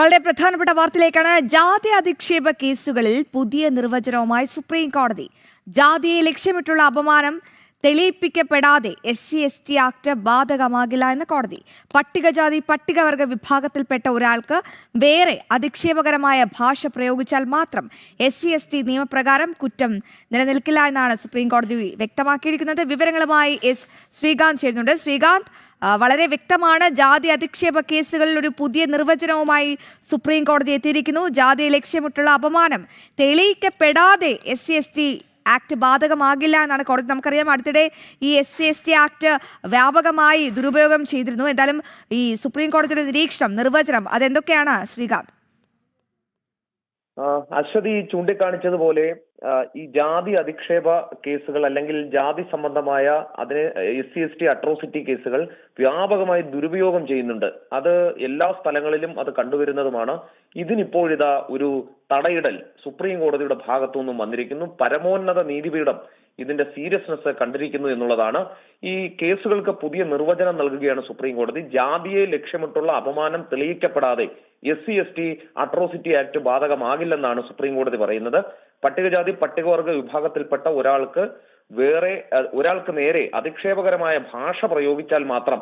വളരെ പ്രധാനപ്പെട്ട വാർത്തയിലേക്കാണ്. ജാതി അധിക്ഷേപ കേസുകളിൽ പുതിയ നിർവചനവുമായി സുപ്രീം കോടതി. ജാതിയെ ലക്ഷ്യമിട്ടുള്ള അപമാനം തെളിയിപ്പിക്കപ്പെടാതെ SC/ST ആക്ട് ബാധകമാകില്ല എന്ന് കോടതി. പട്ടികജാതി പട്ടികവർഗ വിഭാഗത്തിൽപ്പെട്ട ഒരാൾക്ക് വേറെ അധിക്ഷേപകരമായ ഭാഷ പ്രയോഗിച്ചാൽ മാത്രം SC/ST നിയമപ്രകാരം കുറ്റം നിലനിൽക്കില്ല എന്നാണ് സുപ്രീം കോടതി വ്യക്തമാക്കിയിരിക്കുന്നത്. വിവരങ്ങളുമായി ശ്രീകാന്ത് ചേരുന്നുണ്ട്. ശ്രീകാന്ത്, വളരെ വ്യക്തമാണ്, ജാതി അധിക്ഷേപ കേസുകളിൽ ഒരു പുതിയ നിർവചനവുമായി സുപ്രീം കോടതി എത്തിയിരിക്കുന്നു. ജാതിയെ ലക്ഷ്യമിട്ടുള്ള അപമാനം തെളിയിക്കപ്പെടാതെ SC/ST ആക്ട് ബാധകമാകില്ല എന്നാണ് കോടതി. നമുക്കറിയാം, അടുത്തിടെ ഈ SC/ST ആക്ട് വ്യാപകമായി ദുരുപയോഗം ചെയ്തിരുന്നു. എന്തായാലും ഈ സുപ്രീം കോടതിയുടെ നിരീക്ഷണം, നിർവചനം അതെന്തൊക്കെയാണ് ശ്രീകാന്ത്? അശ്വതി ചൂണ്ടിക്കാണിച്ചതുപോലെ ഈ ജാതി അധിക്ഷേപ കേസുകൾ അല്ലെങ്കിൽ ജാതി സംബന്ധമായ അതിന് SC/ST അട്രോസിറ്റി കേസുകൾ വ്യാപകമായി ദുരുപയോഗം ചെയ്യുന്നുണ്ട്. അത് എല്ലാ സ്ഥലങ്ങളിലും അത് കണ്ടുവരുന്നതുമാണ്. ഇതിനിപ്പോഴിതാ ഒരു തടയിടൽ സുപ്രീം കോടതിയുടെ ഭാഗത്തു നിന്നും വന്നിരിക്കുന്നു. പരമോന്നത നീതിപീഠം ഇതിന്റെ സീരിയസ്നെസ് കണ്ടിരിക്കുന്നു എന്നുള്ളതാണ്. ഈ കേസുകൾക്ക് പുതിയ നിർവചനം നൽകുകയാണ് സുപ്രീം കോടതി. ജാതിയെ ലക്ഷ്യമിട്ടുള്ള അപമാനം തെളിയിക്കപ്പെടാതെ SC/ST അട്രോസിറ്റി ആക്ട് ബാധകമാകില്ലെന്നാണ് സുപ്രീം കോടതി പറയുന്നത്. പട്ടികജാതി പട്ടികവർഗ വിഭാഗത്തിൽപ്പെട്ട ഒരാൾക്ക് നേരെ അധിക്ഷേപകരമായ ഭാഷ പ്രയോഗിച്ചാൽ മാത്രം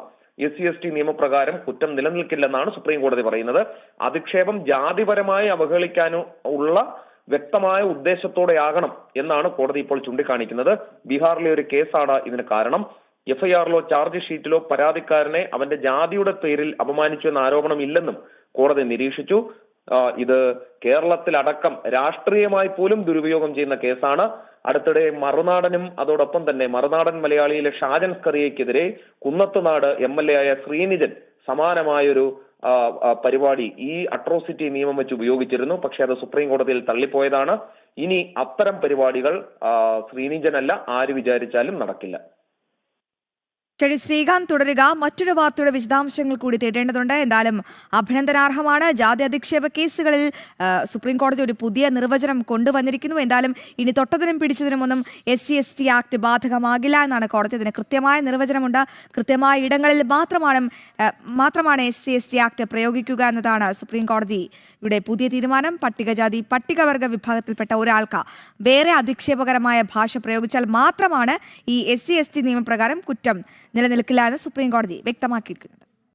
SC/ST നിയമപ്രകാരം കുറ്റം നിലനിൽക്കില്ലെന്നാണ് സുപ്രീം കോടതി പറയുന്നത്. അധിക്ഷേപം ജാതിപരമായി അവഹേളിക്കാനോ ഉള്ള വ്യക്തമായ ഉദ്ദേശത്തോടെയാകണം എന്നാണ് കോടതി ഇപ്പോൾ ചൂണ്ടിക്കാണിക്കുന്നത്. ബീഹാറിലെ ഒരു കേസാണ് ഇതിന് കാരണം. FIR-ലോ ചാർജ് ഷീറ്റിലോ പരാതിക്കാരനെ അവന്റെ ജാതിയുടെ പേരിൽ അപമാനിച്ചു എന്ന ആരോപണം ഇല്ലെന്നും കോടതി നിരീക്ഷിച്ചു. ഇത് കേരളത്തിലടക്കം രാഷ്ട്രീയമായി പോലും ദുരുപയോഗം ചെയ്യുന്ന കേസാണ്. അടുത്തിടെ മറുനാടനും അതോടൊപ്പം തന്നെ മറുനാടൻ മലയാളിയിലെ ഷാജൻ സ്കറിയയ്ക്കെതിരെ കുന്നത്തുനാട് MLA ആയ ശ്രീനിജൻ സമാനമായൊരു പരിപാടി ഈ അട്രോസിറ്റി നിയമം വെച്ച് ഉപയോഗിച്ചിരുന്നു. പക്ഷെ അത് സുപ്രീം കോടതിയിൽ തള്ളിപ്പോയതാണ്. ഇനി അത്തരം പരിപാടികൾ ശ്രീനിജനല്ല ആര് വിചാരിച്ചാലും നടക്കില്ല. ശരി ശ്രീകാന്ത്, തുടരുക. മറ്റൊരു വാർത്തയുടെ വിശദാംശങ്ങൾ കൂടി തേടേണ്ടതുണ്ട്. എന്തായാലും അഭിനന്ദനാർഹമാണ്. ജാതി അധിക്ഷേപ കേസുകളിൽ സുപ്രീം കോടതി ഒരു പുതിയ നിർവചനം കൊണ്ടുവന്നിരിക്കുന്നു. എന്തായാലും ഇനി തൊട്ടതിനും പിടിച്ചതിനുമൊന്നും SC/ST ആക്ട് ബാധകമാകില്ല എന്നാണ് കോടതി. അതിന് കൃത്യമായ നിർവചനമുണ്ട്. കൃത്യമായ ഇടങ്ങളിൽ മാത്രമാണ് SC/ST ആക്ട് പ്രയോഗിക്കുക എന്നതാണ് സുപ്രീം കോടതിയുടെ പുതിയ തീരുമാനം. പട്ടികജാതി പട്ടികവർഗ വിഭാഗത്തിൽപ്പെട്ട ഒരാൾക്ക് വേറെ അധിക്ഷേപകരമായ ഭാഷ പ്രയോഗിച്ചാൽ മാത്രമാണ് ഈ SC/ST നിയമപ്രകാരം കുറ്റം നിലനിൽക്കില്ല എന്ന് സുപ്രീം കോടതി വ്യക്തമാക്കിയിരിക്കുന്നത്.